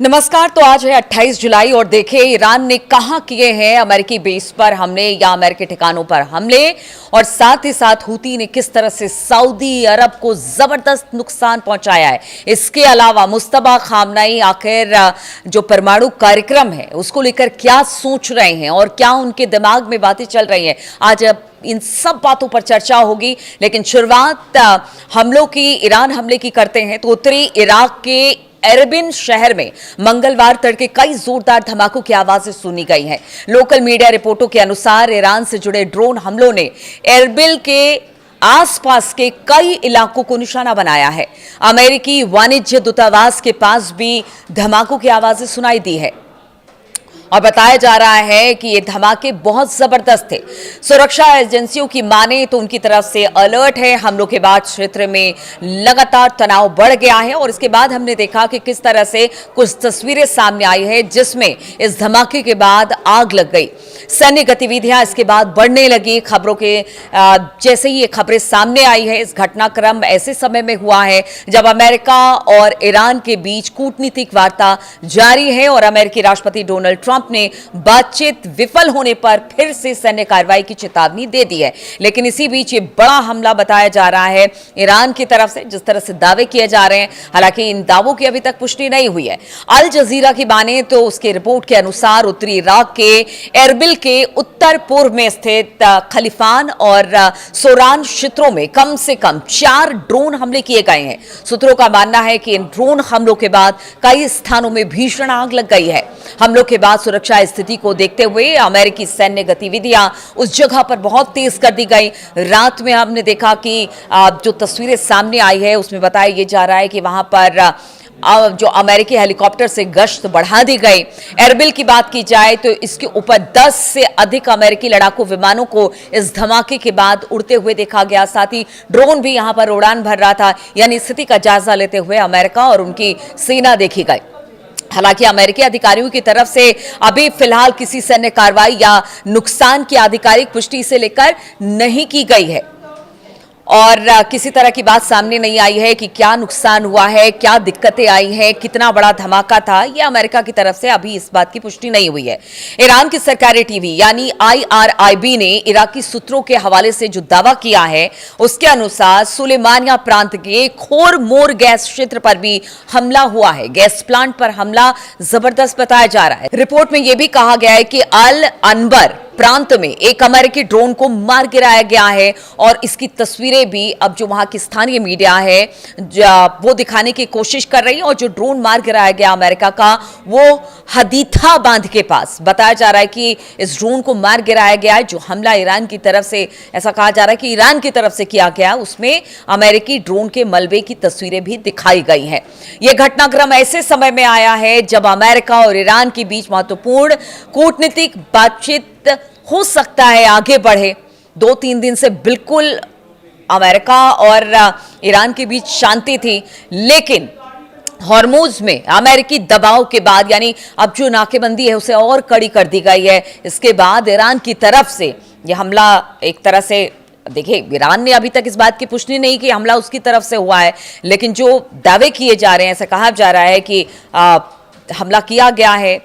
नमस्कार। तो आज है 28 जुलाई और देखिए ईरान ने कहां किए हैं अमेरिकी बेस पर हमले या अमेरिकी ठिकानों पर हमले, और साथ ही साथ हूती ने किस तरह से सऊदी अरब को जबरदस्त नुकसान पहुंचाया है। इसके अलावा मुस्तफा खामनेई आखिर जो परमाणु कार्यक्रम है उसको लेकर क्या सोच रहे हैं और क्या उनके दिमाग में बातें चल रही हैं, आज इन सब बातों पर चर्चा होगी। लेकिन शुरुआत हमलों की, ईरान हमले की करते हैं तो उत्तरी इराक के एरबिल शहर में मंगलवार तड़के कई जोरदार धमाकों की आवाजें सुनी गई हैं। लोकल मीडिया रिपोर्टों के अनुसार ईरान से जुड़े ड्रोन हमलों ने एरबिल के आसपास के कई इलाकों को निशाना बनाया है। अमेरिकी वाणिज्य दूतावास के पास भी धमाकों की आवाजें सुनाई दी है और बताया जा रहा है कि ये धमाके बहुत जबरदस्त थे। सुरक्षा एजेंसियों की माने तो उनकी तरफ से अलर्ट है। हमलों के बाद क्षेत्र में लगातार तनाव बढ़ गया है और इसके बाद हमने देखा कि किस तरह से कुछ तस्वीरें सामने आई है जिसमें इस धमाके के बाद आग लग गई। सैन्य गतिविधियां इसके बाद बढ़ने लगी। खबरों के जैसे ही ये खबरें सामने आई है, इस घटनाक्रम ऐसे समय में हुआ है जब अमेरिका और ईरान के बीच कूटनीतिक वार्ता जारी है और अमेरिकी राष्ट्रपति डोनाल्ड ट्रंप ने बातचीत विफल होने पर फिर से सैन्य कार्रवाई की चेतावनी दे दी है। लेकिन इसी बीच ये बड़ा हमला बताया जा रहा है ईरान की तरफ से, जिस तरह से दावे किए जा रहे हैं। हालांकि इन दावों की अभी तक पुष्टि नहीं हुई है। अल जजीरा की माने तो उसके रिपोर्ट के अनुसार उत्तरी इराक के एरबिल के उत्तर पूर्व में स्थित खलीफान और सोरान क्षेत्रों में कम से कम 4 ड्रोन हमले किए गए हैं। सूत्रों का मानना है कि इन ड्रोन हमलों के बाद कई स्थानों में भीषण आग लग गई है। हमलों के बाद सुरक्षा स्थिति को देखते हुए अमेरिकी सैन्य गतिविधियां उस जगह पर बहुत तेज कर दी गई। रात में हमने देखा कि जो तस्वीरें सामने आई है उसमें बताया यह जा रहा है कि वहां पर जो अमेरिकी हेलीकॉप्टर से गश्त बढ़ा दी गई। एरबिल की बात की जाए तो इसके ऊपर 10 से अधिक अमेरिकी लड़ाकू विमानों को इस धमाके के बाद उड़ते हुए देखा गया। साथ ही ड्रोन भी यहां पर उड़ान भर रहा था। यानी स्थिति का जायजा लेते हुए अमेरिका और उनकी सेना देखी गई। हालांकि अमेरिकी अधिकारियों की तरफ से अभी फिलहाल किसी सैन्य कार्रवाई या नुकसान की आधिकारिक पुष्टि इसे लेकर नहीं की गई है और किसी तरह की बात सामने नहीं आई है कि क्या नुकसान हुआ है, क्या दिक्कतें आई हैं, कितना बड़ा धमाका था। यह अमेरिका की तरफ से अभी इस बात की पुष्टि नहीं हुई है। ईरान की सरकारी टीवी यानी IRIB ने इराकी सूत्रों के हवाले से जो दावा किया है उसके अनुसार सुलेमानिया प्रांत के खोरमोर गैस क्षेत्र पर भी हमला हुआ है। गैस प्लांट पर हमला जबरदस्त बताया जा रहा है। रिपोर्ट में यह भी कहा गया है कि अल अनबर प्रांत में एक अमेरिकी ड्रोन को मार गिराया गया है और इसकी तस्वीरें भी अब जो वहां की स्थानीय मीडिया है वो दिखाने की कोशिश कर रही है। और जो ड्रोन मार गिराया गया अमेरिका का, वो हदीथा बांध के पास बताया जा रहा है कि इस ड्रोन को मार गिराया गया है। जो हमला ईरान की तरफ से, ऐसा कहा जा रहा है कि ईरान की तरफ से किया गया, उसमें अमेरिकी ड्रोन के मलबे की तस्वीरें भी दिखाई गई हैं। यह घटनाक्रम ऐसे समय में आया है जब अमेरिका और ईरान के बीच महत्वपूर्ण कूटनीतिक बातचीत हो सकता है आगे बढ़े। 2-3 दिन से बिल्कुल अमेरिका और ईरान के बीच शांति थी, लेकिन हॉर्मुज में अमेरिकी दबाव के बाद, यानी अब जो नाकेबंदी है उसे और कड़ी कर दी गई है। इसके बाद ईरान की तरफ से यह हमला एक तरह से, देखिए ईरान ने अभी तक इस बात की पुष्टि नहीं की हमला उसकी तरफ से हुआ है, लेकिन जो दावे किए जा रहे हैं, ऐसा कहा जा रहा है कि हमला किया गया है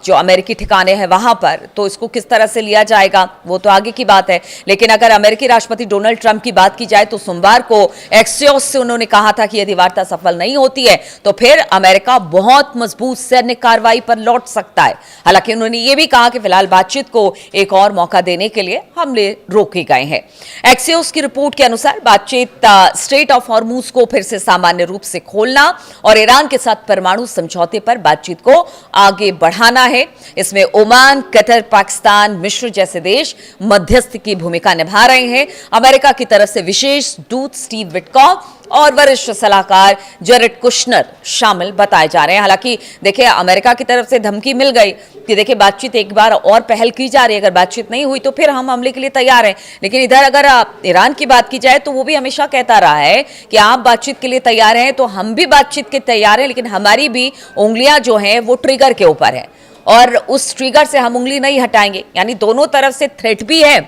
जो अमेरिकी ठिकाने हैं वहां पर। तो इसको किस तरह से लिया जाएगा वो तो आगे की बात है। लेकिन अगर अमेरिकी राष्ट्रपति डोनाल्ड ट्रंप की बात की जाए तो सोमवार को एक्सियोस से उन्होंने कहा था कि यदि वार्ता सफल नहीं होती है तो फिर अमेरिका बहुत मजबूत सैन्य कार्रवाई पर लौट सकता है। हालांकि उन्होंने ये भी कहा कि फिलहाल बातचीत को एक और मौका देने के लिए हमले रोके गए हैं। एक्सियोस की रिपोर्ट के अनुसार बातचीत स्ट्रेट ऑफ हॉर्मुज को फिर से सामान्य रूप से खोलना और ईरान के साथ परमाणु समझौते पर बातचीत को आगे बढ़ाना है। इसमें ओमान, कतर, पाकिस्तान, मिस्र जैसे देश मध्यस्थ की भूमिका निभा रहे हैं। अमेरिका की तरफ से विशेष दूत स्टीव विटकॉफ और वरिष्ठ सलाहकार जेरेड कुशनर शामिल बताए जा रहे हैं। हालांकि देखिए अमेरिका की तरफ से धमकी मिल गई कि देखिए बातचीत एक बार और पहल की जा रही है, अगर बातचीत नहीं हुई तो फिर हम हमले के लिए तैयार हैं। लेकिन इधर अगर ईरान की बात की जाए तो वो भी हमेशा कहता रहा है कि आप बातचीत के लिए तैयार हैं तो हम भी बातचीत के तैयार हैं, लेकिन हमारी भी उंगलियां जो हैं वो ट्रिगर के ऊपर है और उस ट्रिगर से हम उंगली नहीं हटाएंगे। यानी दोनों तरफ से थ्रेट भी है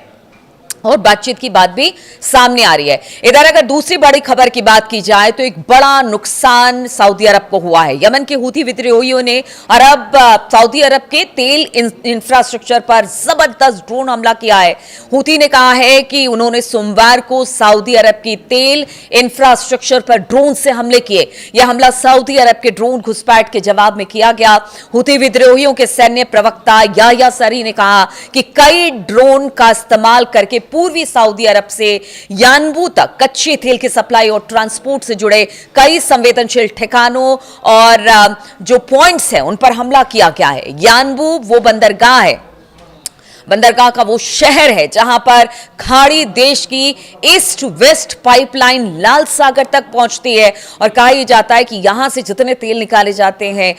और बातचीत की बात भी सामने आ रही है। इधर अगर दूसरी बड़ी खबर की बात की जाए तो एक बड़ा नुकसान सऊदी अरब को हुआ है। यमन के हूथी विद्रोहियों ने सऊदी अरब के तेल इंफ्रास्ट्रक्चर पर जबरदस्त ड्रोन हमला किया है। हूथी ने कहा है कि उन्होंने सोमवार को सऊदी अरब की तेल इंफ्रास्ट्रक्चर पर ड्रोन से हमले किए। यह हमला सऊदी अरब के ड्रोन घुसपैठ के जवाब में किया गया। हूथी विद्रोहियों के सैन्य प्रवक्ता याह्या सरी ने कहा कि कई ड्रोन का इस्तेमाल करके पूर्वी सऊदी अरब से यानबू तक कच्चे तेल की सप्लाई और ट्रांसपोर्ट से जुड़े कई संवेदनशील ठिकानों और जो पॉइंट्स हैं उन पर हमला किया गया है। यानबू वो बंदरगाह है, बंदरगाह का वो शहर है जहां पर खाड़ी देश की ईस्ट वेस्ट पाइपलाइन लाल सागर तक पहुंचती है और कहा यह जाता है कि यहां से जितने तेल निकाले जाते हैं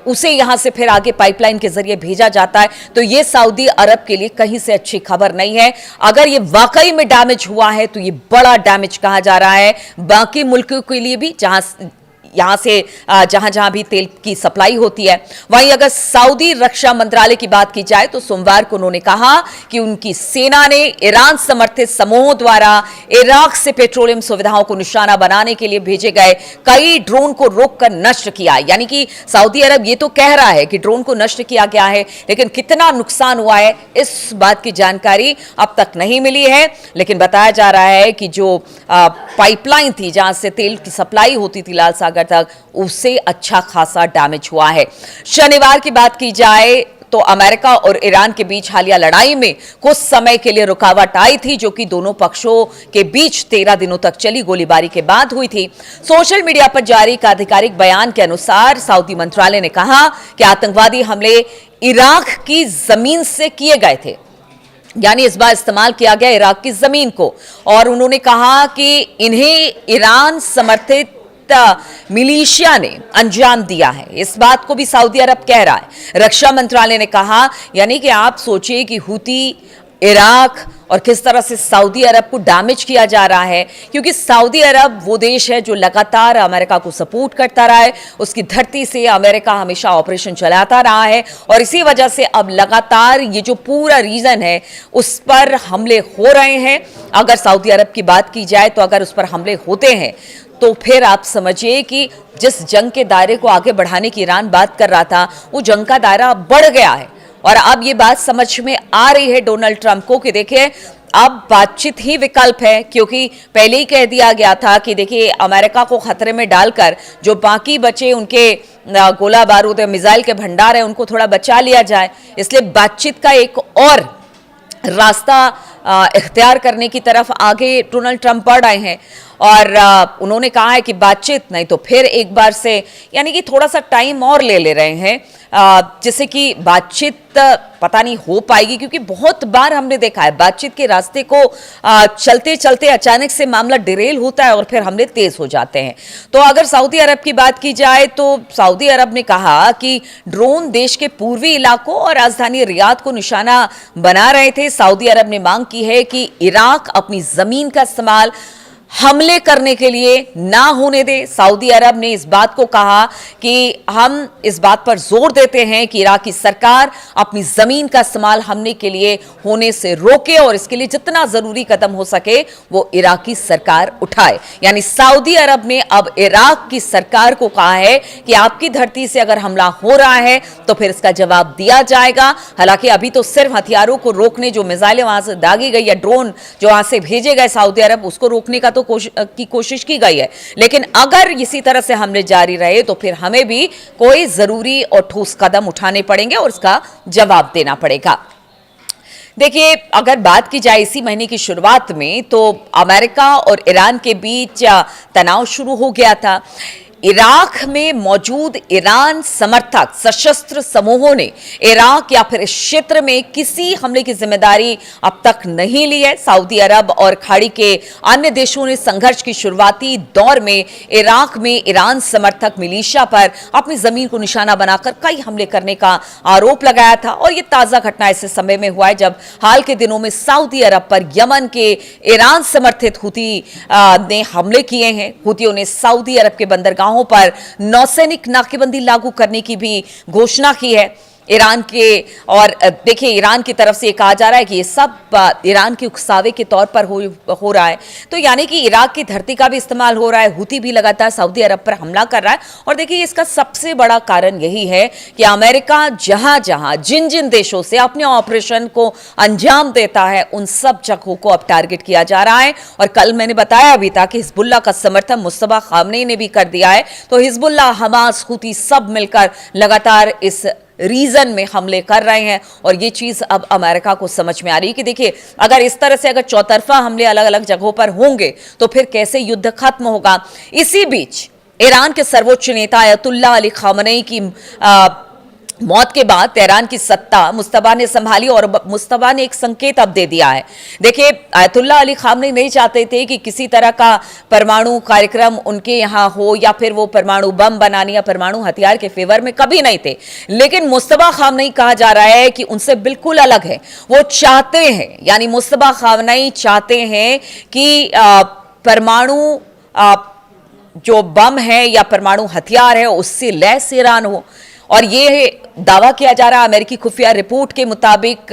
उसे यहां से फिर आगे पाइपलाइन के जरिए भेजा जाता है। तो ये सऊदी अरब के लिए कहीं से अच्छी खबर नहीं है। अगर ये वाकई में डैमेज हुआ है तो ये बड़ा डैमेज कहा जा रहा है बाकी मुल्कों के लिए भी यहां से जहां जहां भी तेल की सप्लाई होती है। वहीं अगर सऊदी रक्षा मंत्रालय की बात की जाए तो सोमवार को उन्होंने कहा कि उनकी सेना ने ईरान समर्थित समूहों द्वारा इराक से पेट्रोलियम सुविधाओं को निशाना बनाने के लिए भेजे गए कई ड्रोन को रोककर नष्ट किया। यानी कि सऊदी अरब ये तो कह रहा है कि ड्रोन को नष्ट किया गया है, लेकिन कितना नुकसान हुआ है इस बात की जानकारी अब तक नहीं मिली है। लेकिन बताया जा रहा है कि जो पाइपलाइन थी जहां से तेल की सप्लाई होती थी लाल सागर तक, उसे अच्छा खासा डैमेज हुआ है। शनिवार की बात की जाए तो अमेरिका और ईरान के बीच हालिया लड़ाई में कुछ समय के लिए रुकावट आई थी, जो कि दोनों पक्षों के बीच 13 दिनों तक चली गोलीबारी के बाद हुई थी। सोशल मीडिया पर जारी एक आधिकारिक बयान के अनुसार सऊदी मंत्रालय ने कहा कि आतंकवादी हमले इराक की जमीन से किए गए थे, यानी इस बार इस्तेमाल किया गया इराक की जमीन को, और उन्होंने कहा कि इन्हें ईरान समर्थित मिलिशिया ने अंजाम दिया है। इस बात को भी सऊदी अरब कह रहा है। रक्षा मंत्रालय ने कहा, यानी कि आप सोचिए कि हूती, इराक और किस तरह से सऊदी अरब को डैमेज किया जा रहा है, क्योंकि सऊदी अरब वो देश है जो लगातार अमेरिका को सपोर्ट करता रहा है। उसकी धरती से अमेरिका हमेशा ऑपरेशन चलाता रहा है और इसी वजह से अब लगातार ये जो पूरा रीजन है उस पर हमले हो रहे हैं। अगर सऊदी अरब की बात की जाए तो अगर उस पर हमले होते हैं तो फिर आप समझिए कि जिस जंग के दायरे को आगे बढ़ाने की ईरान बात कर रहा था, वो जंग का दायरा बढ़ गया है। और अब ये बात समझ में आ रही है डोनाल्ड ट्रंप को कि देखिए अब बातचीत ही विकल्प है, क्योंकि पहले ही कह दिया गया था कि देखिए अमेरिका को खतरे में डालकर जो बाकी बचे उनके गोला बारूद मिसाइल के भंडार है उनको थोड़ा बचा लिया जाए। इसलिए बातचीत का एक और रास्ता इख्तियार करने की तरफ आगे डोनाल्ड ट्रंप बढ़ आए हैं और उन्होंने कहा है कि बातचीत नहीं तो फिर एक बार से, यानी कि थोड़ा सा टाइम और ले रहे हैं जिससे कि बातचीत पता नहीं हो पाएगी, क्योंकि बहुत बार हमने देखा है बातचीत के रास्ते को चलते चलते अचानक से मामला डिरेल होता है और फिर हमले तेज हो जाते हैं। तो अगर सऊदी अरब की बात की जाए तो सऊदी अरब ने कहा कि ड्रोन देश के पूर्वी इलाकों और राजधानी रियाद को निशाना बना रहे थे। सऊदी अरब ने मांग की है कि इराक अपनी जमीन का इस्तेमाल हमले करने के लिए ना होने दे। सऊदी अरब ने इस बात को कहा कि हम इस बात पर जोर देते हैं कि इराकी सरकार अपनी जमीन का इस्तेमाल हमले के लिए होने से रोके और इसके लिए जितना जरूरी कदम हो सके वो इराकी सरकार उठाए। यानी सऊदी अरब ने अब इराक की सरकार को कहा है कि आपकी धरती से अगर हमला हो रहा है तो फिर इसका जवाब दिया जाएगा। हालांकि अभी तो सिर्फ हथियारों को रोकने, जो मिसाइलें वहां से दागी गई या ड्रोन जो वहां से भेजे गए सऊदी अरब, उसको रोकने का तो कोशिश की गई है, लेकिन अगर इसी तरह से हमले जारी रहे तो फिर हमें भी कोई जरूरी और ठोस कदम उठाने पड़ेंगे और इसका जवाब देना पड़ेगा। देखिए अगर बात की जाए इसी महीने की शुरुआत में तो अमेरिका और ईरान के बीच तनाव शुरू हो गया था। इराक में मौजूद ईरान समर्थक सशस्त्र समूहों ने इराक या फिर इस क्षेत्र में किसी हमले की जिम्मेदारी अब तक नहीं ली है। सऊदी अरब और खाड़ी के अन्य देशों ने संघर्ष की शुरुआती दौर में इराक में ईरान समर्थक मिलिशिया पर अपनी जमीन को निशाना बनाकर कई हमले करने का आरोप लगाया था और यह ताजा घटना ऐसे समय में हुआ है जब हाल के दिनों में सऊदी अरब पर यमन के ईरान समर्थित हूती ने हमले किए हैं। हूतियों ने सऊदी अरब के बंदरगाहों पर नौसैनिक नाकेबंदी लागू करने की भी घोषणा की है। ईरान के, और देखिए ईरान की तरफ से ये कहा जा रहा है कि ये सब ईरान के उकसावे के तौर पर हो रहा है। तो यानी कि इराक की धरती का भी इस्तेमाल हो रहा है, हुती भी लगातार सऊदी अरब पर हमला कर रहा है। और देखिए इसका सबसे बड़ा कारण यही है कि अमेरिका जहां जहां जिन जिन देशों से अपने ऑपरेशन को अंजाम देता है उन सब जगहों को अब टारगेट किया जा रहा है। और कल मैंने बताया भी था कि हिजबुल्लाह का समर्थन मुस्तफा खामनेई ने भी कर दिया है। तो हिजबुल्लाह, हमास, हुती सब मिलकर लगातार इस रीजन में हमले कर रहे हैं। और ये चीज अब अमेरिका को समझ में आ रही है कि देखिए अगर इस तरह से अगर चौतरफा हमले अलग अलग जगहों पर होंगे तो फिर कैसे युद्ध खत्म होगा। इसी बीच ईरान के सर्वोच्च नेता अयतुल्लाह अली खामनेई की मौत के बाद तेहरान की सत्ता मुस्तफा ने संभाली और मुस्तफा ने एक संकेत अब दे दिया है। देखिए अयतुल्लाह अली खामनेई नहीं चाहते थे कि किसी तरह का परमाणु कार्यक्रम उनके यहाँ हो या फिर वो परमाणु बम बनाने या परमाणु हथियार के फेवर में कभी नहीं थे। लेकिन मुस्तफा खामनेई कहा जा रहा है कि उनसे बिल्कुल अलग है। वो चाहते हैं, यानी मुस्तफा खामनेई चाहते हैं कि परमाणु जो बम है या परमाणु हथियार है उससे लैस ईरान हो। और ये दावा किया जा रहा है अमेरिकी खुफिया रिपोर्ट के मुताबिक,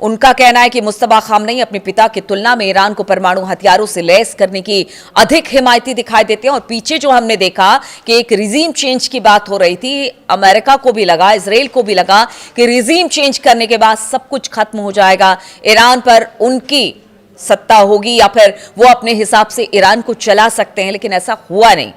उनका कहना है कि मुस्तफा खामनेई अपने पिता की तुलना में ईरान को परमाणु हथियारों से लैस करने की अधिक हिमायती दिखाई देते हैं। और पीछे जो हमने देखा कि एक रिजीम चेंज की बात हो रही थी, अमेरिका को भी लगा, इजराइल को भी लगा कि रिजीम चेंज करने के बाद सब कुछ खत्म हो जाएगा, ईरान पर उनकी सत्ता होगी या फिर वो अपने हिसाब से ईरान को चला सकते हैं। लेकिन ऐसा हुआ नहीं।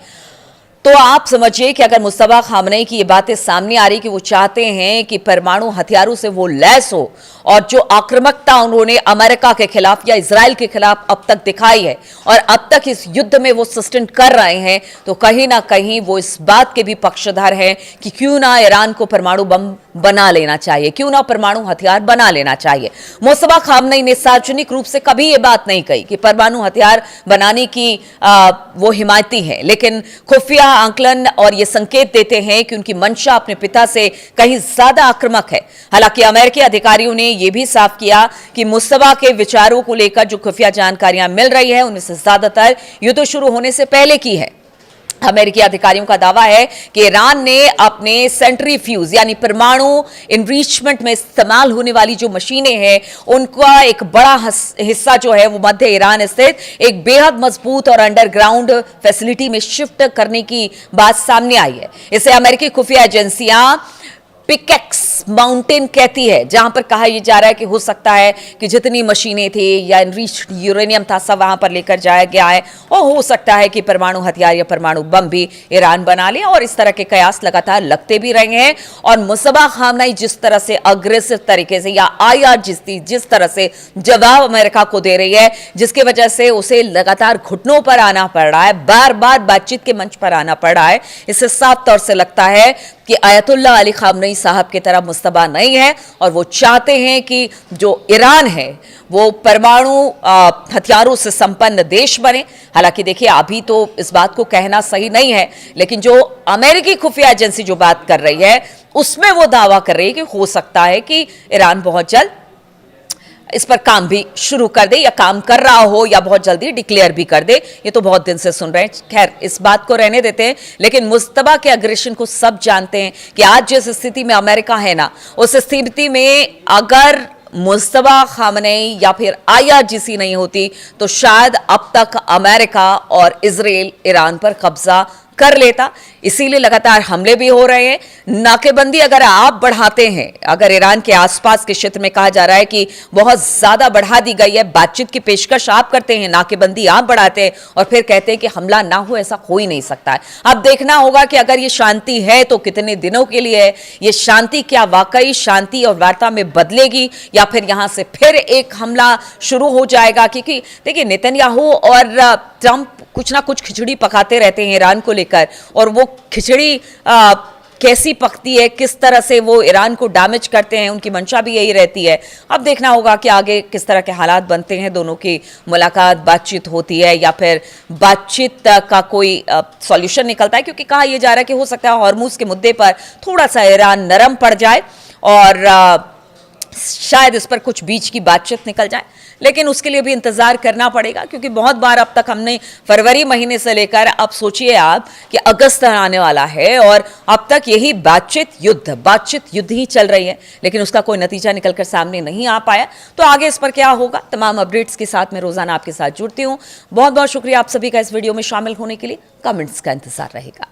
तो आप समझिए कि अगर मुस्तफा खामनेई की ये बातें सामने आ रही कि वो चाहते हैं कि परमाणु हथियारों से वो लैस हो, और जो आक्रामकता उन्होंने अमेरिका के खिलाफ या इजराइल के खिलाफ अब तक दिखाई है और अब तक इस युद्ध में वो सस्टेन कर रहे हैं, तो कहीं ना कहीं वो इस बात के भी पक्षधर हैं कि क्यों ना ईरान को परमाणु बम बना लेना चाहिए, क्यों ना परमाणु हथियार बना लेना चाहिए। मुस्तफा खामनेई ने सार्वजनिक रूप से कभी ये बात नहीं कही कि परमाणु हथियार बनाने की वो हिमायती है, लेकिन खुफिया आंकलन और ये संकेत देते हैं कि उनकी मंशा अपने पिता से कहीं ज्यादा आक्रामक है। हालांकि अमेरिकी अधिकारियों ने यह भी साफ किया कि मुस्तफा के विचारों को लेकर जो खुफिया जानकारियां मिल रही है उनमें से ज्यादातर युद्ध शुरू होने से पहले की है। अमेरिकी अधिकारियों का दावा है कि ईरान ने अपने सेंट्रीफ्यूज यानी परमाणु इनरिचमेंट में इस्तेमाल होने वाली जो मशीनें हैं उनका एक बड़ा हिस्सा जो है वो मध्य ईरान स्थित एक बेहद मजबूत और अंडरग्राउंड फैसिलिटी में शिफ्ट करने की बात सामने आई है। इसे अमेरिकी खुफिया एजेंसियां पिकेक्स माउंटेन कहती है, जहां पर कहा यह जा रहा है कि हो सकता है कि जितनी मशीनें थी या एनरिच्ड यूरेनियम था सब वहां पर लेकर जाया गया है, और हो सकता है कि परमाणु हथियार या परमाणु बम भी ईरान बना ले। और इस तरह के कयास लगातार लगते भी रहे हैं। और मुस्तफा खामनेई जिस तरह से अग्रेसिव तरीके से या आईआर जिस तरह से जवाब अमेरिका को दे रही है, जिसकी वजह से उसे लगातार घुटनों पर आना पड़ रहा है, बार बार बातचीत के मंच पर आना पड़ रहा है, इससे साफ तौर से लगता है कि अयतुल्लाह अली खामनेई साहब की तरह मुस्तफा नहीं है और वो चाहते हैं कि जो ईरान है वो परमाणु हथियारों से संपन्न देश बने। हालांकि देखिए अभी तो इस बात को कहना सही नहीं है, लेकिन जो अमेरिकी खुफिया एजेंसी जो बात कर रही है उसमें वो दावा कर रही है कि हो सकता है कि ईरान बहुत जल्द इस पर काम भी शुरू कर दे या काम कर रहा हो या बहुत जल्दी डिक्लेयर भी कर दे। ये तो बहुत दिन से सुन रहे हैं, खैर इस बात को रहने देते हैं। लेकिन मुस्तफा के अग्रेशन को सब जानते हैं कि आज जिस स्थिति में अमेरिका है ना, उस स्थिति में अगर मुस्तफा खामनेई या फिर आईआरजीसी नहीं होती तो शायद अब तक अमेरिका और इजराइल ईरान पर कब्जा कर लेता। इसीलिए लगातार हमले भी हो रहे हैं। नाकेबंदी अगर आप बढ़ाते हैं, अगर ईरान के आसपास के क्षेत्र में कहा जा रहा है कि बहुत ज्यादा बढ़ा दी गई है, बातचीत की पेशकश आप करते हैं, नाकेबंदी आप बढ़ाते हैं और फिर कहते हैं कि हमला ना हो, ऐसा हो ही नहीं सकता है। अब देखना होगा कि अगर ये शांति है तो कितने दिनों के लिए है, ये शांति क्या वाकई शांति और वार्ता में बदलेगी या फिर यहां से फिर एक हमला शुरू हो जाएगा। क्योंकि देखिए नेतन्याहू और ट्रंप कुछ ना कुछ खिचड़ी पकाते रहते हैं ईरान को लेकर, और वो खिचड़ी कैसी पकती है, किस तरह से वो ईरान को डैमेज करते हैं, उनकी मंशा भी यही रहती है। अब देखना होगा कि आगे किस तरह के हालात बनते हैं, दोनों की मुलाकात बातचीत होती है या फिर बातचीत का कोई सॉल्यूशन निकलता है। क्योंकि कहा यह जा रहा है कि हो सकता है हॉर्मुज के मुद्दे पर थोड़ा सा ईरान नरम पड़ जाए और शायद इस पर कुछ बीच की बातचीत निकल जाए। लेकिन उसके लिए भी इंतजार करना पड़ेगा, क्योंकि बहुत बार अब तक हमने फरवरी महीने से लेकर अब सोचिए आप कि अगस्त आने वाला है और अब तक यही बातचीत युद्ध ही चल रही है, लेकिन उसका कोई नतीजा निकलकर सामने नहीं आ पाया। तो आगे इस पर क्या होगा, तमाम अपडेट्स के साथ मैं रोजाना आपके साथ जुड़ती हूं। बहुत बहुत शुक्रिया आप सभी का इस वीडियो में शामिल होने के लिए। कमेंट्स का इंतजार रहेगा।